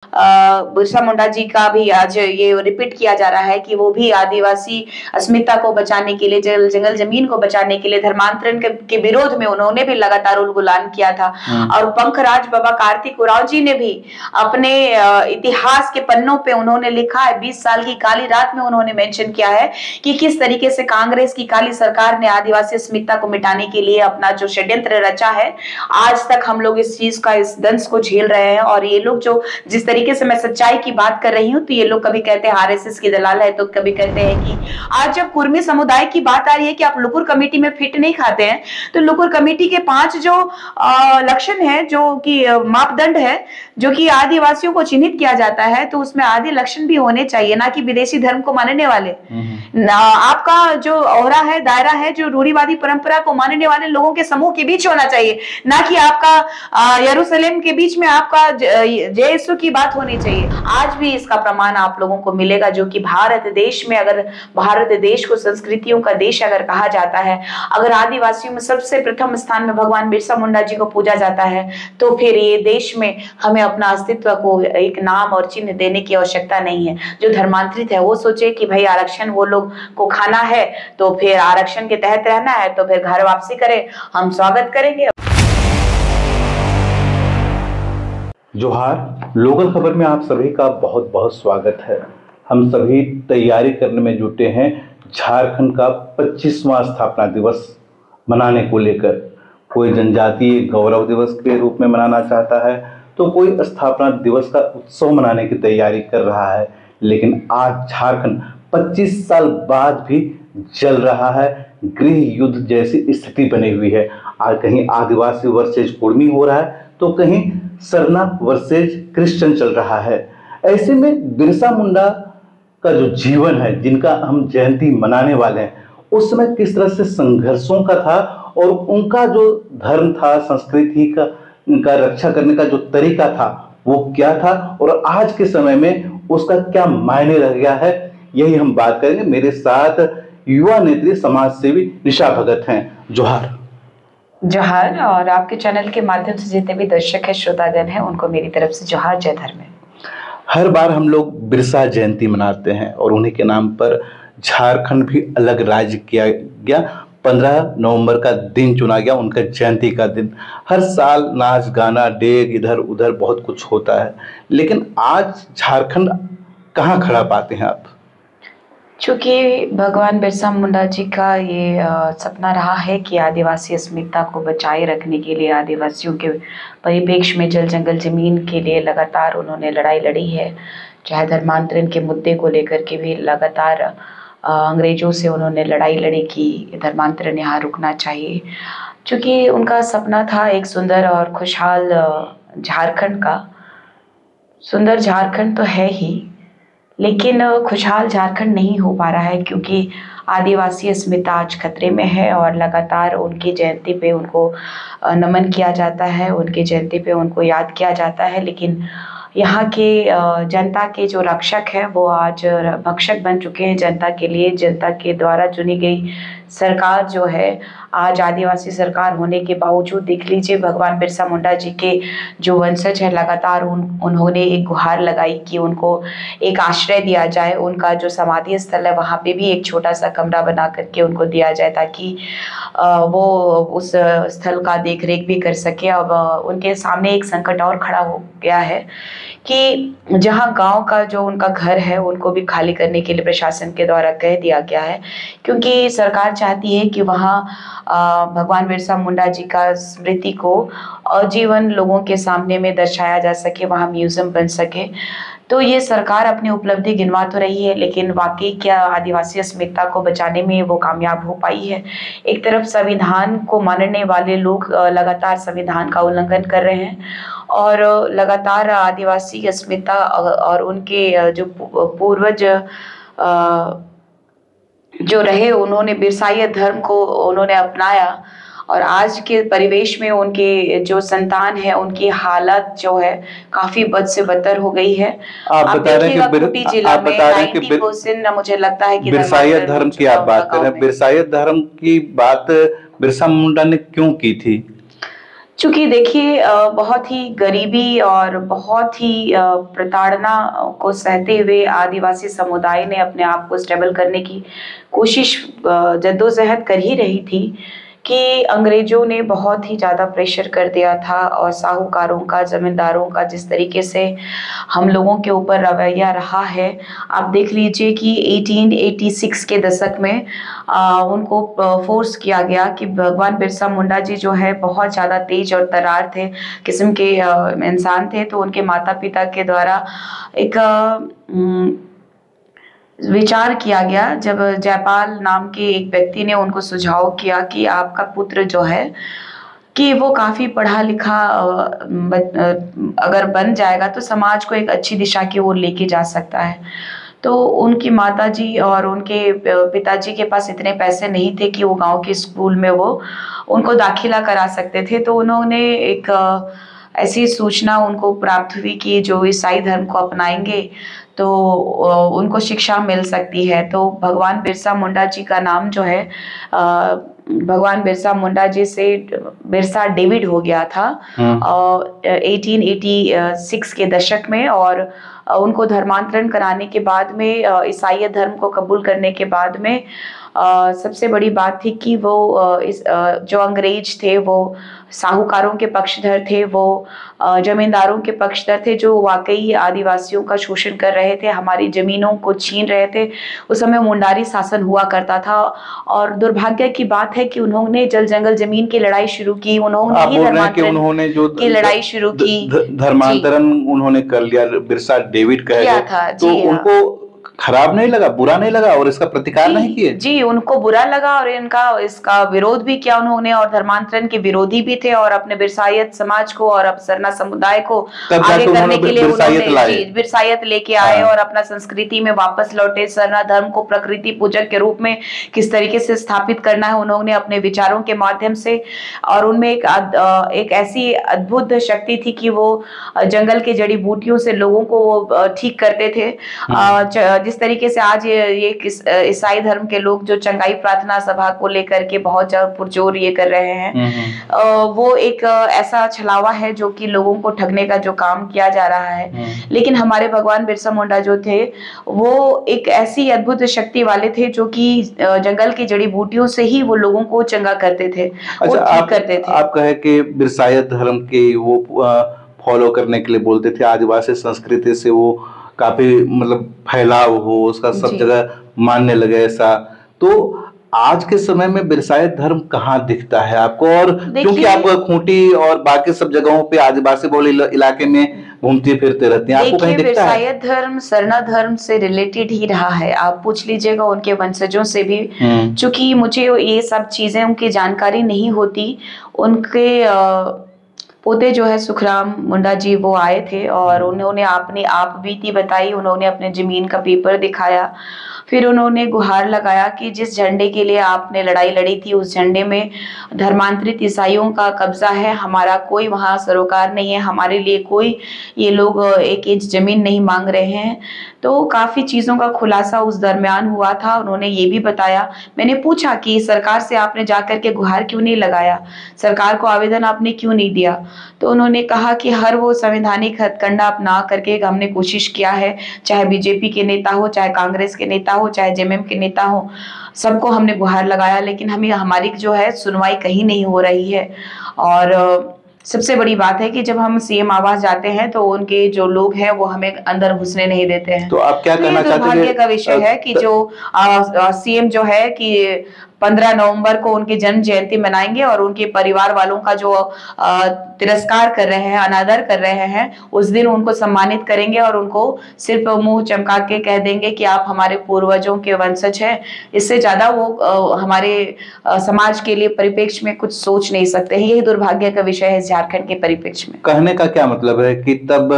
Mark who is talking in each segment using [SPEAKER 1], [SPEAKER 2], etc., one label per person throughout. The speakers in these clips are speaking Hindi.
[SPEAKER 1] बिरसा मुंडा जी का भी आज ये रिपीट किया जा रहा है कि वो भी आदिवासी अस्मिता को बचाने के लिए, जंगल जमीन को बचाने के लिए धर्मांतरण के विरोध में उन्होंने भी लगातार उलगुलान किया था। और पंखराज बाबा कार्तिक उरांव जी ने भी अपने इतिहास के पन्नों पे उन्होंने लिखा है, 20 साल की काली रात में उन्होंने मेंशन किया है कि किस तरीके से कांग्रेस की काली सरकार ने आदिवासी अस्मिता को मिटाने के लिए अपना जो षड्यंत्र रचा है। आज तक हम लोग इस चीज का, इस दंश को झेल रहे हैं। और ये लोग जो जिस तरीके से मैं सच्चाई की बात कर रही हूँ, तो ये लोग कभी कहते हैं आरएसएस की दलाल है, तो कभी कहते हैं कि आज जब कुर्मी समुदाय की बात आ रही है कि आप लुकुर कमेटी में फिट नहीं खाते हैं, तो लुकुर कमेटी के 5 जो लक्षण है, जो कि मापदंड है, जो कि आदिवासियों को चिन्हित किया जाता है, तो उसमें आदि लक्षण भी होने चाहिए, ना कि विदेशी धर्म को मानने वाले। आपका जो ओहरा है, दायरा है, जो रूढ़िवादी परंपरा को मानने वाले लोगों के समूह के बीच होना चाहिए, ना कि आपका यरूशलेम के बीच में आपका जय यीशु की बात होनी चाहिए। आज भी इसका प्रमाण आप लोगों को मिलेगा, जो कि भारत देश में, अगर भारत देश को संस्कृतियों का देश अगर कहा जाता है, अगर आदिवासियों में सबसे प्रथम स्थान में भगवान बिरसा मुंडा जी को पूजा जाता है, तो फिर ये देश में हमें अपना अस्तित्व को एक नाम और चिन्ह देने की आवश्यकता नहीं है। जो धर्मांतरित है वो सोचे कि भाई आरक्षण वो लोग को खाना है, तो फिर आरक्षण के तहत रहना है, तो फिर घर वापसी करे, हम स्वागत करेंगे।
[SPEAKER 2] जोहार, लोकल खबर में आप सभी का बहुत बहुत स्वागत है। हम सभी तैयारी करने में जुटे हैं झारखंड का 25वां स्थापना दिवस मनाने को लेकर। कोई जनजातीय गौरव दिवस के रूप में मनाना चाहता है, तो कोई स्थापना दिवस का उत्सव मनाने की तैयारी कर रहा है। लेकिन आज झारखंड 25 साल बाद भी जल रहा है। गृह युद्ध जैसी स्थिति बनी हुई है। आज कहीं आदिवासी वर्सेज कुर्मी हो रहा है, तो कहीं सरना वर्सेज क्रिश्चियन चल रहा है। ऐसे में बिरसा मुंडा का जो जीवन है, जिनका हम जयंती मनाने वाले हैं, उस समय किस तरह से संघर्षों का था और उनका जो धर्म था, संस्कृति का रक्षा करने का जो तरीका था, वो क्या था, और आज के समय में उसका क्या मायने रह गया है, यही हम बात करेंगे। मेरे साथ युवा नेत्री समाज सेवी निशा भगत हैं। जोहार।
[SPEAKER 1] जोहार। और आपके चैनल के माध्यम से जितने भी दर्शक है, श्रोतागण है, उनको मेरी तरफ से जोहार, जय धर्म।
[SPEAKER 2] हर बार हम लोग बिरसा जयंती मनाते हैं और उन्हीं के नाम पर झारखंड भी अलग राज्य किया गया। 15 नवंबर का दिन चुना गया, उनका जयंती का दिन। हर साल नाच गाना, डेग, इधर उधर बहुत कुछ होता है। लेकिन आज झारखंड कहाँ खड़ा पाते हैं आप?
[SPEAKER 1] चूँकि भगवान बिरसा मुंडा जी का ये सपना रहा है कि आदिवासी अस्मिता को बचाए रखने के लिए, आदिवासियों के परिप्रेक्ष्य में जल जंगल ज़मीन के लिए लगातार उन्होंने लड़ाई लड़ी है। चाहे धर्मांतरण के मुद्दे को लेकर के भी लगातार अंग्रेज़ों से उन्होंने लड़ाई लड़ी कि धर्मांतरण यहाँ रुकना चाहिए। चूँकि उनका सपना था एक सुंदर और खुशहाल झारखंड का। सुंदर झारखंड तो है ही, लेकिन खुशहाल झारखंड नहीं हो पा रहा है, क्योंकि आदिवासी अस्मिता आज खतरे में है। और लगातार उनकी जयंती पे उनको नमन किया जाता है, उनकी जयंती पे उनको याद किया जाता है, लेकिन यहाँ के जनता के जो रक्षक हैं वो आज भक्षक बन चुके हैं जनता के लिए। जनता के द्वारा चुनी गई सरकार जो है, आज आदिवासी सरकार होने के बावजूद देख लीजिए, भगवान बिरसा मुंडा जी के जो वंशज है, लगातार उन्होंने एक गुहार लगाई कि उनको एक आश्रय दिया जाए। उनका जो समाधि स्थल है, वहाँ पे भी एक छोटा सा कमरा बना करके उनको दिया जाए, ताकि वो उस स्थल का देख रेख भी कर सके। अब उनके सामने एक संकट और खड़ा हो गया है कि जहाँ गांव का जो उनका घर है, उनको भी खाली करने के लिए प्रशासन के द्वारा कह दिया गया है, क्योंकि सरकार चाहती है कि वहाँ भगवान बिरसा मुंडा जी का स्मृति को आजीवन लोगों के सामने में दर्शाया जा सके, वहाँ म्यूजियम बन सके। तो ये सरकार अपनी उपलब्धि गिनवा तो रही है, लेकिन वाकई क्या आदिवासी अस्मिता को बचाने में वो कामयाब हो पाई है? एक तरफ संविधान को मानने वाले लोग लगातार संविधान का उल्लंघन कर रहे हैं, और लगातार आदिवासी अस्मिता और उनके जो पूर्वज जो रहे, उन्होंने बिरसाई धर्म को उन्होंने अपनाया। और आज के परिवेश में उनके जो संतान है, उनकी हालत जो है काफी बद से बदतर हो गई है।
[SPEAKER 2] आप बता रहे हैं कि
[SPEAKER 1] जिला में 90% मुझे लगता है कि
[SPEAKER 2] बिरसाई धर्म की आप बात कर रहे हैं। बिरसाई धर्म की बात बिरसा मुंडा ने क्यों की थी?
[SPEAKER 1] चूँकि देखिए बहुत ही गरीबी और बहुत ही प्रताड़ना को सहते हुए आदिवासी समुदाय ने अपने आप को स्टेबल करने की कोशिश जद्दोजहद कर ही रही थी कि अंग्रेज़ों ने बहुत ही ज़्यादा प्रेशर कर दिया था और साहूकारों का, ज़मींदारों का जिस तरीके से हम लोगों के ऊपर रवैया रहा है, आप देख लीजिए कि 1886 के दशक में उनको फोर्स किया गया कि भगवान बिरसा मुंडा जी जो है बहुत ज़्यादा तेज और तर्रार थे किस्म के इंसान थे, तो उनके माता पिता के द्वारा एक विचार किया गया जब जयपाल नाम के एक व्यक्ति ने उनको सुझाव किया कि आपका पुत्र जो है कि वो काफ़ी पढ़ा लिखा अगर बन जाएगा तो समाज को एक अच्छी दिशा की ओर लेके जा सकता है। तो उनकी माताजी और उनके पिताजी के पास इतने पैसे नहीं थे कि वो गांव के स्कूल में वो उनको दाखिला करा सकते थे, तो उन्होंने एक ऐसी सूचना उनको प्राप्त हुई कि जो ईसाई धर्म को अपनाएंगे तो उनको शिक्षा मिल सकती है। तो भगवान बिरसा मुंडा जी का नाम जो है भगवान बिरसा मुंडा जी से बिरसा डेविड हो गया था 1886 के दशक में, और उनको धर्मांतरण कराने के बाद में ईसाईयत धर्म को कबूल करने के बाद में सबसे बड़ी बात थी कि वो जो अंग्रेज थे वो साहूकारों के पक्षधर थे, वो जमींदारों के पक्षधर थे जो वाकई आदिवासियों का शोषण कर रहे थे, हमारी जमीनों को छीन रहे थे। उस समय मुंडारी शासन हुआ करता था और दुर्भाग्य की बात है कि उन्होंने जल जंगल जमीन की लड़ाई शुरू की, उन्होंने ही धर्मांतरण की लड़ाई शुरू की,
[SPEAKER 2] धर्मांतरण उन्होंने कर लिया, बिरसा डेविड कहा था। तो उनको खराब नहीं लगा, बुरा नहीं लगा और इसका प्रतिकार नहीं किए?
[SPEAKER 1] जी, उनको बुरा लगा और इसका विरोध भी किया उन्होंने, और धर्मांतरण के विरोधी भी थे, और अपने बिरसायत समाज को और सरना समुदाय को आगे करने के लिए उन्होंने बिरसायत लेके आए और अपना संस्कृति में वापस लौटे। सरना धर्म को प्रकृति पूजक के रूप में किस तरीके से स्थापित करना है उन्होंने अपने विचारों के माध्यम से, और उनमें एक ऐसी अद्भुत शक्ति थी कि वो जंगल के जड़ी बूटियों से लोगों को वो ठीक करते थे। जिस तरीके से आज ये ईसाई धर्म के लोग जो चंगाई प्रार्थना सभा को लेकर के बहुत ज्यादा पुरजोर ये कर रहे हैं, वो एक ऐसा छलावा है जो कि लोगों को ठगने का जो काम किया जा रहा है। लेकिन हमारे भगवान बिरसा मुंडा जो थे वो एक ऐसी अद्भुत शक्ति वाले थे जो कि जंगल की जड़ी बूटियों से ही वो लोगों को चंगा करते थे।
[SPEAKER 2] अच्छा, आप कहे कि बिरसायत धर्म के वो फॉलो करने के लिए बोलते थे, आदिवासी संस्कृति से वो काफी मतलब फैलाव हो, उसका सब जगह मानने लगे ऐसा। तो आज के समय में बिरसायत धर्म कहाँ दिखता है आपको? और क्योंकि आप खूंटी और बाकी सब जगहों पे आदिवासी बहुल इलाके में घूमती फिरते रहते हैं, आपको कहीं दिखता है?
[SPEAKER 1] बिरसायत धर्म सरना धर्म से रिलेटेड ही रहा है, आप पूछ लीजिएगा उनके वंशजों से भी। चूंकि मुझे ये सब चीजें उनकी जानकारी नहीं होती, उनके पोते जो है सुखराम मुंडा जी वो आए थे और उन्होंने अपनी आप बीती बताई, उन्होंने अपने जमीन का पेपर दिखाया, फिर उन्होंने गुहार लगाया कि जिस झंडे के लिए आपने लड़ाई लड़ी थी उस झंडे में धर्मांतरित ईसाइयों का कब्जा है, हमारा कोई वहाँ सरोकार नहीं है, हमारे लिए कोई ये लोग 1 इंच जमीन नहीं मांग रहे हैं। तो काफ़ी चीज़ों का खुलासा उस दरमियान हुआ था। उन्होंने ये भी बताया, मैंने पूछा कि सरकार से आपने जाकर के गुहार क्यों नहीं लगाया, सरकार को आवेदन आपने क्यों नहीं दिया? तो उन्होंने कहा कि हर वो संवैधानिक हथकंडा अपना करके हमने कोशिश किया है, चाहे बीजेपी के नेता हो, चाहे कांग्रेस के नेता हो, चाहे जेएमएम के नेता हो, सबको हमने गुहार लगाया, लेकिन हमें हमारी जो है सुनवाई कहीं नहीं हो रही है। और सबसे बड़ी बात है कि जब हम सीएम आवास जाते हैं तो उनके जो लोग हैं वो हमें अंदर घुसने नहीं देते हैं।
[SPEAKER 2] तो आप क्या कहना चाहते हैं?
[SPEAKER 1] दुर्भाग्य का विषय है कि जो सीएम जो है कि 15 नवंबर को उनकी जन्म जयंती मनाएंगे और उनके परिवार वालों का जो तिरस्कार कर रहे हैं, अनादर कर रहे हैं, उस दिन उनको सम्मानित करेंगे और उनको सिर्फ मुंह चमका के कह देंगे कि आप हमारे पूर्वजों के वंशज हैं। इससे ज्यादा वो हमारे समाज के लिए परिप्रेक्ष्य में कुछ सोच नहीं सकते हैं। यही दुर्भाग्य का विषय है झारखंड के परिप्रेक्ष्य में।
[SPEAKER 2] कहने का क्या मतलब है कि तब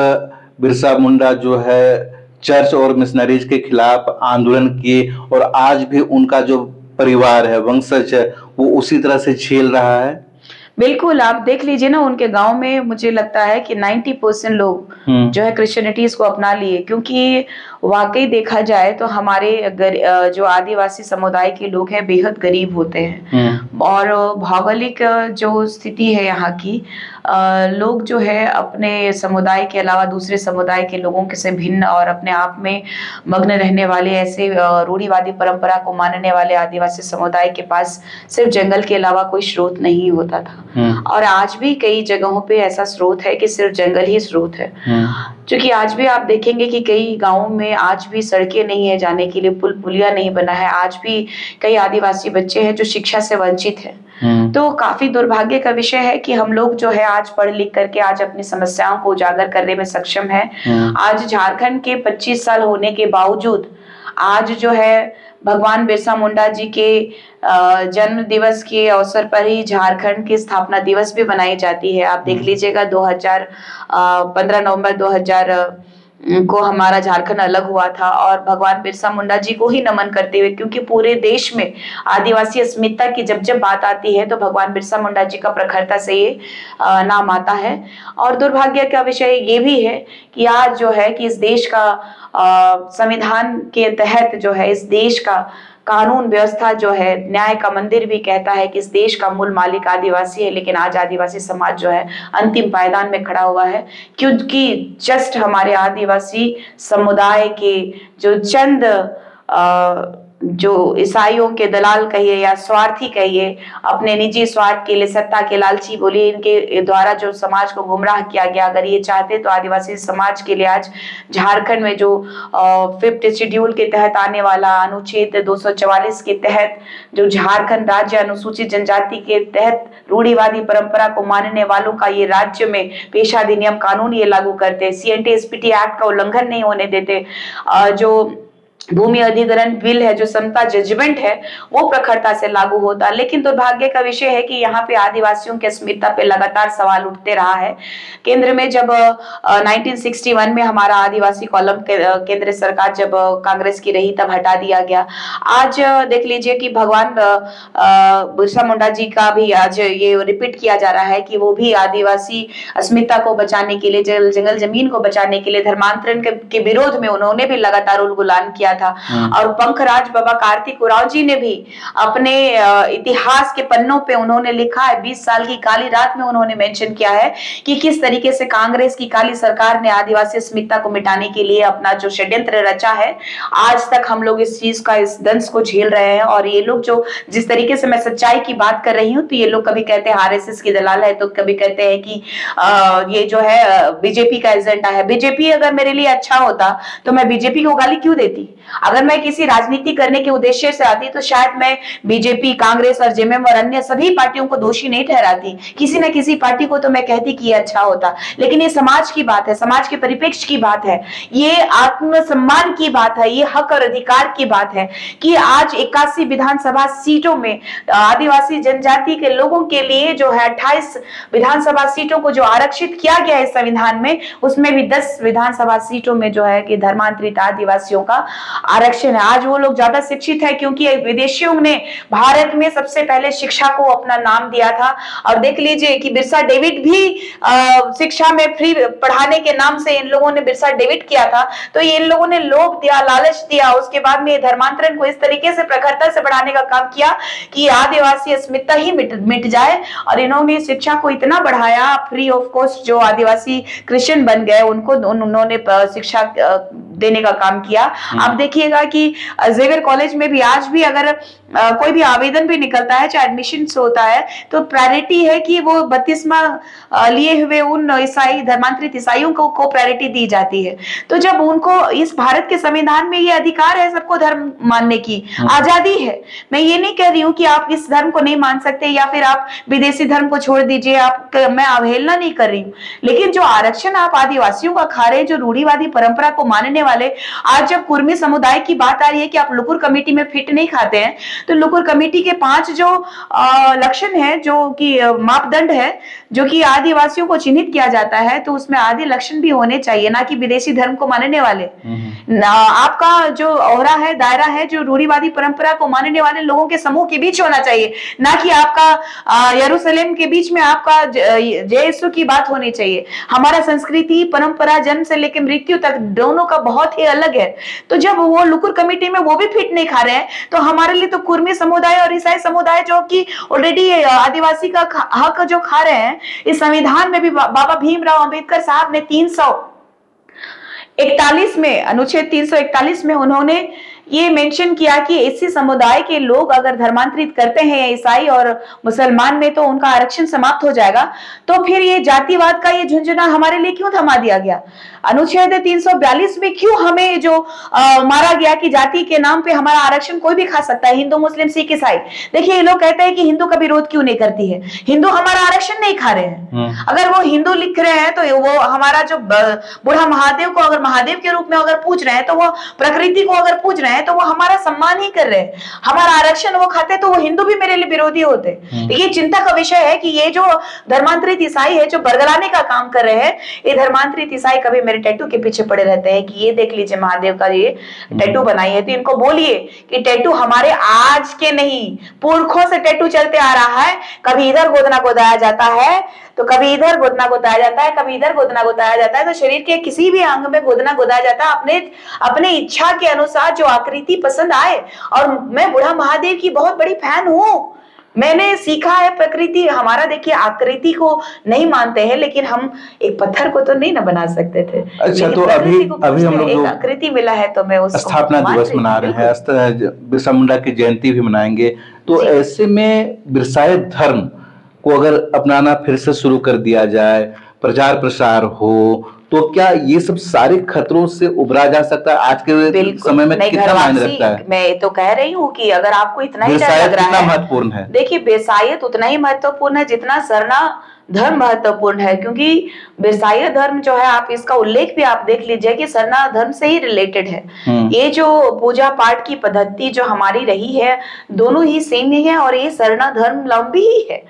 [SPEAKER 2] बिरसा मुंडा जो है चर्च और मिशनरीज के खिलाफ आंदोलन किए और आज भी उनका जो परिवार है, वंशज है, वो उसी तरह से झेल रहा है।
[SPEAKER 1] बिल्कुल, आप देख लीजिए ना उनके गांव में मुझे लगता है कि 90% लोग जो है क्रिश्चियनिटीज को अपना लिए, क्योंकि वाकई देखा जाए तो हमारे जो आदिवासी समुदाय के लोग हैं बेहद गरीब होते हैं और भौगोलिक जो स्थिति है यहाँ की लोग जो है अपने समुदाय के अलावा दूसरे समुदाय के लोगों के से भिन्न और अपने आप में मग्न रहने वाले ऐसे रूढ़िवादी परंपरा को मानने वाले आदिवासी समुदाय के पास सिर्फ जंगल के अलावा कोई स्रोत नहीं होता था। और आज भी कई जगहों पे ऐसा स्रोत है कि सिर्फ जंगल ही स्रोत है। क्योंकि आज भी आप देखेंगे कि कई गांवों में आज भी सड़कें नहीं है जाने के लिए, पुल पुलिया नहीं बना है, आज भी कई आदिवासी बच्चे हैं जो शिक्षा से वंचित हैं। तो काफी दुर्भाग्य का विषय है कि हम लोग जो है आज पढ़ लिख करके आज अपनी समस्याओं को उजागर करने में सक्षम है। आज झारखंड के 25 साल होने के बावजूद आज जो है भगवान बिरसा मुंडा जी के जन्म दिवस के अवसर पर ही झारखंड की स्थापना दिवस भी मनाई जाती है। आप देख लीजिएगा 15 नवंबर 2000 को हमारा झारखंड अलग हुआ था और भगवान बिरसा मुंडा जी को ही नमन करते हुए, क्योंकि पूरे देश में आदिवासी अस्मिता की जब जब बात आती है तो भगवान बिरसा मुंडा जी का प्रखरता से ये नाम आता है। और दुर्भाग्य का विषय ये भी है कि आज जो है कि इस देश का संविधान के तहत जो है इस देश का कानून व्यवस्था जो है, न्याय का मंदिर भी कहता है कि इस देश का मूल मालिक आदिवासी है, लेकिन आज आदिवासी समाज जो है अंतिम पायदान में खड़ा हुआ है, क्योंकि जस्ट हमारे आदिवासी समुदाय के जो चंद जो ईसाइयों के दलाल कहिए या स्वार्थी कहिए, अपने निजी स्वार्थ के लिए सत्ता के लालची बोलिए, इनके द्वारा जो समाज को गुमराह किया गया, अगर ये चाहते तो आदिवासी समाज के लिए आज झारखंड में जो 5th शेड्यूल के तहत आने वाला अनुच्छेद 244 के तहत जो झारखंड राज्य अनुसूचित जनजाति के तहत रूढ़िवादी परंपरा को मानने वालों का ये राज्य में पेशा अधिनियम कानून ये लागू करते, CNT-SPT एक्ट का उल्लंघन नहीं होने देते, जो भूमि अधिग्रहण बिल है, जो समता जजमेंट है, वो प्रखरता से लागू होता। लेकिन दुर्भाग्य का विषय है कि यहाँ पे आदिवासियों की अस्मिता पे लगातार सवाल उठते रहा है। केंद्र में जब 1961 में हमारा आदिवासी कॉलम केंद्र सरकार जब कांग्रेस की रही तब हटा दिया गया। आज देख लीजिए कि भगवान बिरसा मुंडा जी का भी आज ये रिपीट किया जा रहा है कि वो भी आदिवासी अस्मिता को बचाने के लिए, जंगल जमीन को बचाने के लिए धर्मांतरण के विरोध में उन्होंने भी लगातार उलगुलान किया था। और पंखराज बाबा कार्तिक उरांव जी ने भी अपने इतिहास के पन्नों पे उन्होंने लिखा है, 20 साल की काली रात में उन्होंने मेंशन किया है कि किस तरीके से कांग्रेस की काली सरकार ने आदिवासी अस्मिता को मिटाने के लिए अपना जो षड्यंत्र रचा है। आज तक हम लोग इस चीज का, इस दंश को झेल रहे हैं। और ये लोग जो जिस तरीके से मैं सच्चाई की बात कर रही हूँ, तो ये लोग कभी कहते हैं RSS की दलाल है, तो कभी कहते हैं कि ये जो है बीजेपी का एजेंडा है। बीजेपी अगर मेरे लिए अच्छा होता तो मैं बीजेपी को गाली क्यों देती? अगर मैं किसी राजनीति करने के उद्देश्य से आती तो शायद मैं बीजेपी, कांग्रेस और जेएमएम और अन्य सभी पार्टियों को दोषी नहीं ठहराती, किसी न किसी पार्टी को तो मैं कहती कि ये अच्छा होता। लेकिन ये समाज की बात है, समाज के परिप्रेक्ष्य की बात है, ये आत्मसम्मान की बात है, ये हक और अधिकार की बात है कि आज 81 विधानसभा सीटों में आदिवासी जनजाति के लोगों के लिए जो है 28 विधानसभा सीटों को जो आरक्षित किया गया है संविधान में, उसमें भी 10 विधानसभा सीटों में जो है कि धर्मांतरित आदिवासियों का आरक्षण है। आज वो लोग ज्यादा शिक्षित है क्योंकि विदेशियों ने भारत में सबसे पहले शिक्षा को अपना नाम दिया था। और देख लीजिए कि बिरसा डेविड भी शिक्षा में फ्री पढ़ाने के नाम से इन लोगों ने बिरसा डेविड किया था। तो ये इन लोगों ने लोभ दिया, लालच दिया, उसके बाद में धर्मांतरण को इस तरीके से प्रखरता से बढ़ाने का काम किया कि आदिवासी अस्मिता ही मिट जाए। और इन्होंने शिक्षा को इतना बढ़ाया, फ्री ऑफ कॉस्ट जो आदिवासी क्रिश्चियन बन गए उनको उन्होंने शिक्षा देने का काम किया। आप देखिएगा कि जेवियर कॉलेज में भी आज भी अगर कोई भी आवेदन भी निकलता है, चाहे एडमिशन होता है, तो प्रायोरिटी है कि वो बपतिस्मा लिए हुए उन ईसाई, धर्मांतरित ईसाइयों को प्रायोरिटी दी जाती है। तो जब उनको इस भारत के संविधान में ये अधिकार है सबको धर्म मानने की, आजादी है। मैं ये नहीं कह रही हूँ कि आप इस धर्म को नहीं मान सकते या फिर आप विदेशी धर्म को छोड़ दीजिए, मैं अवहेलना नहीं कर रही हूँ। लेकिन जो आरक्षण आप आदिवासियों का खा रहे, जो रूढ़िवादी परंपरा को मानने वाले, आज जब कुर्मी समुदाय की बात आ रही है कि आप लुकुर कमेटी में फिट नहीं खाते हैं, तो लुकुर कमेटी के 5 जो लक्षण है, जो कि मापदंड है, जो कि आदिवासियों को चिन्हित किया जाता है, तो उसमें आदि लक्षण भी होने चाहिए, ना कि विदेशी धर्म को मानने वाले। आपका जो ओहरा है, दायरा है, जो रूढ़िवादी परंपरा को मानने वाले लोगों के समूह के बीच होना चाहिए, ना कि आपका यरूशलेम के बीच में आपका जय यीशु की बात होनी चाहिए। हमारा संस्कृति, परंपरा जन्म से लेकर मृत्यु तक दोनों का बहुत ही अलग है। तो जब वो लुकुर कमेटी में वो भी फिट नहीं खा रहे हैं, तो हमारे लिए तो कुर्मी समुदाय और ईसाई समुदाय जो कि ऑलरेडी आदिवासी का हक जो खा रहे हैं, इस संविधान में भी बाबा भीमराव अंबेडकर साहब ने 341 में, अनुच्छेद 341 में उन्होंने ये मेंशन किया कि एससी समुदाय के लोग अगर धर्मांतरित करते हैं ईसाई और मुसलमान में तो उनका आरक्षण समाप्त हो जाएगा। तो फिर ये जातिवाद का ये झुंझुना हमारे लिए क्यों थमा दिया गया? अनुच्छेद 342 में क्यों हमें जो मारा गया कि जाति के नाम पे हमारा आरक्षण कोई भी खा सकता है, हिंदू मुस्लिम सिख ईसाई। देखिए ये लोग कहते हैं कि हिंदू का विरोध क्यों नहीं करती है, हिंदू हमारा आरक्षण नहीं खा रहे हैं। अगर वो हिंदू लिख रहे हैं तो वो हमारा जो बूढ़ा महादेव को अगर महादेव के रूप में अगर पूछ रहे हैं, तो वो प्रकृति को अगर पूछ रहे हैं तो वो हमारा सम्मान ही कर रहे हैं। हमारा आरक्षण वो खाते तो वो हिंदू भी मेरे लिए विरोधी होते। ये चिंता का विषय है कि ये जो धर्मांतरित ईसाई है जो बरगलाने का काम कर रहे हैं, ये धर्मांतरित ईसाई कभी मेरे टैटू के पीछे पड़े रहते हैं कि ये देख लीजिए महादेव का ये टैटू बनाई है। तो इनको बोलिए कि टैटू हमारे आज के नहीं, पुरखों से टैटू चलते आ रहा है। कभी इधर गोदना गोदाया जाता है तो कभी इधर गोदना गोदाया जाता है, कभी इधर गोदना गोदाया जाता है। तो शरीर के किसी भी अंग में गोदना गोदाया जाता है अपने इच्छा के अनुसार जो आकृति पसंद आए। और मैं बूढ़ा महादेव की बहुत बड़ी फैन हूँ। मैंने सीखा है प्रकृति हमारा, देखिए आकृति को नहीं मानते हैं, लेकिन हम एक पत्थर को तो नहीं ना बना सकते थे।
[SPEAKER 2] अच्छा, तो अभी हम लोग
[SPEAKER 1] एक आकृति मिला है तो मैं उसको
[SPEAKER 2] स्थापना दिवस मना रहे हैं, बिरसा मुंडा की जयंती भी मनाएंगे। तो ऐसे में बिरसायत धर्म को अगर अपनाना फिर से शुरू कर दिया जाए, प्रचार प्रसार हो, तो क्या ये सब सारे खतरों से उबरा जा सकता है? आज के समय में कितना मायने रखता है?
[SPEAKER 1] मैं तो कह रही हूँ कि अगर आपको इतना ही डर लग रहा है,
[SPEAKER 2] महत्वपूर्ण है।
[SPEAKER 1] देखिए बिरसायत उतना ही महत्वपूर्ण है जितना सरना धर्म महत्वपूर्ण है, क्योंकि बिरसाई धर्म जो है, आप इसका उल्लेख भी आप देख लीजिए कि सरना धर्म से ही रिलेटेड है। ये जो पूजा पाठ की पद्धति जो हमारी रही है, दोनों ही सेम ही है और ये सरना धर्म लंबी ही है।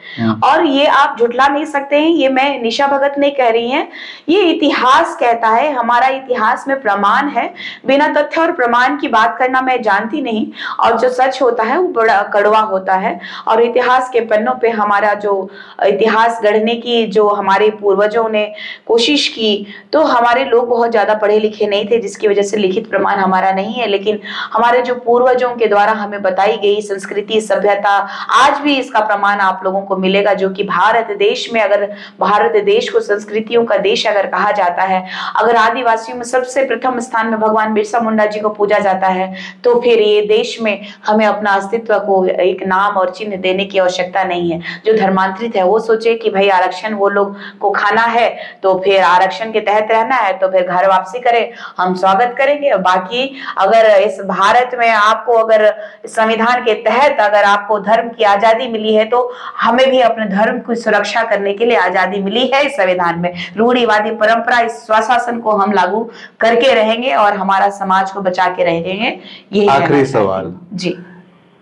[SPEAKER 1] और ये आप झुठला नहीं सकते हैं, ये मैं निशा भगत नहीं कह रही हैं, ये इतिहास कहता है। हमारा इतिहास में प्रमाण है, बिना तथ्य और प्रमाण की बात करना मैं जानती नहीं। और जो सच होता है वो बड़ा कड़वा होता है। और इतिहास के पन्नों पे हमारा जो इतिहास गढ़ने की जो हमारे पूर्वजों ने कोशिश की, तो हमारे लोग बहुत ज्यादा पढ़े लिखे नहीं थे, जिसकी वजह से लिखित प्रमाण हमारा नहीं है। लेकिन हमारे जो पूर्वजों के द्वारा हमें बताई गई संस्कृति सभ्यता, आज भी इसका प्रमाण आप लोगों को मिलेगा। जो कि भारत देश में, अगर भारत देश को संस्कृतियों का देश अगर कहा जाता है, अगर आदिवासियों में सबसे प्रथम स्थान में भगवान बिरसा मुंडा जी को पूजा जाता है, तो फिर ये देश में हमें अपना अस्तित्व को एक नाम और चिन्ह देने की आवश्यकता नहीं है। जो धर्मांतरित है वो सोचे कि भाई आरक्षण वो लोग को खाना है तो फिर आरक्षण के तहत रहना है तो फिर घर वापसी करें, हम स्वागत करेंगे। बाकी अगर इस भारत में आपको अगर संविधान के तहत अगर आपको धर्म की आजादी मिली है, तो हमें भी अपने धर्म की सुरक्षा करने के लिए आजादी मिली है। इस संविधान में रूढ़िवादी परंपरा, इस स्वशासन को हम लागू करके रहेंगे और हमारा समाज को बचा के रहेंगे। यही
[SPEAKER 2] आखिरी सवाल
[SPEAKER 1] जी,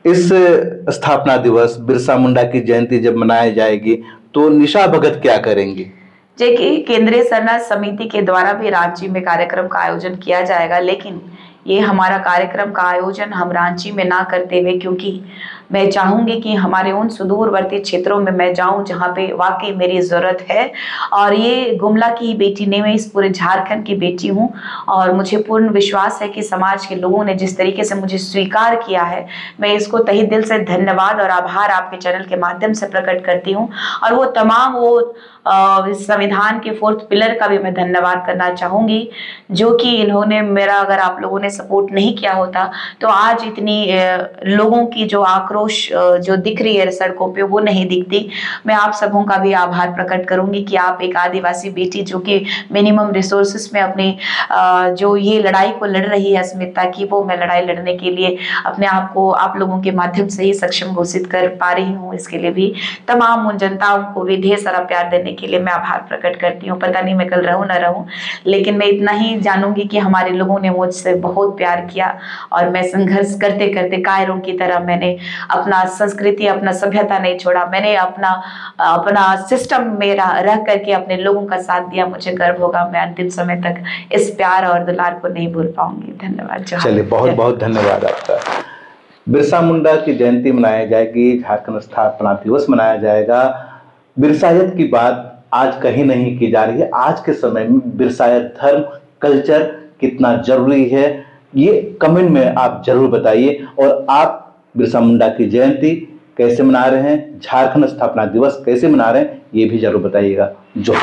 [SPEAKER 2] इस स्थापना दिवस बिरसा मुंडा की जयंती जब मनाई जाएगी तो निशा भगत क्या करेंगी?
[SPEAKER 1] देखिए केंद्रीय सरना समिति के द्वारा भी रांची में कार्यक्रम का आयोजन किया जाएगा, लेकिन ये हमारा कार्यक्रम का आयोजन हम रांची में ना करते हुए, क्योंकि मैं चाहूंगी कि हमारे उन सुदूरवर्ती क्षेत्रों में मैं जाऊं जहां पे वाकई मेरी जरूरत है। और ये गुमला की बेटी नहीं, मैं इस पूरे झारखंड की बेटी हूं और मुझे पूर्ण विश्वास है कि समाज के लोगों ने जिस तरीके से मुझे स्वीकार किया है, मैं इसको तहे दिल से धन्यवाद और आभार आपके चैनल के माध्यम से प्रकट करती हूँ। और वो तमाम वो संविधान के 4th पिलर का भी मैं धन्यवाद करना चाहूंगी, जो कि इन्होंने मेरा, अगर आप लोगों ने सपोर्ट नहीं किया होता तो आज इतनी लोगों की जो आक्रोश जो दिख रही है सड़कों पे वो नहीं दिखती। मैं आप सबों का भी आभार प्रकट करूंगी कि आप एक आदिवासी बेटी जो कि मिनिमम रिसोर्सेस में अपनी जो ये लड़ाई को लड़ रही है अस्मिता की, वो मैं लड़ाई लड़ने के लिए अपने आप को आप लोगों के माध्यम से ही सक्षम घोषित कर पा रही हूँ। इसके लिए भी तमाम उन जनताओं को भी ढेर सारा प्यार देने के लिए मैं आभार प्रकट करती हूँ। पता नहीं मैं कल रहूं ना रहूं, लेकिन मैं इतना ही जानूंगी कि हमारे लोगों ने मुझसे बहुत प्यार किया और मैं संघर्ष करते करते कायरों की तरह मैंने अपना संस्कृति, अपना सभ्यता नहीं छोड़ा। मैंने अपना सिस्टम में रह करके अपने लोगों का साथ दिया। मुझे गर्व होगा, मैं अंतिम समय तक इस प्यार और दुलार को नहीं भूल पाऊंगी। धन्यवाद।
[SPEAKER 2] चलिए, बहुत बहुत धन्यवाद आपका। बिरसा मुंडा की जयंती मनाई जाएगी, झारखंड स्थापना दिवस मनाया जाएगा। बिरसायत की बात आज कहीं नहीं की जा रही है। आज के समय में बिरसायत धर्म, कल्चर कितना जरूरी है, ये कमेंट में आप जरूर बताइए। और आप बिरसा मुंडा की जयंती कैसे मना रहे हैं, झारखंड स्थापना दिवस कैसे मना रहे हैं, ये भी जरूर बताइएगा। जो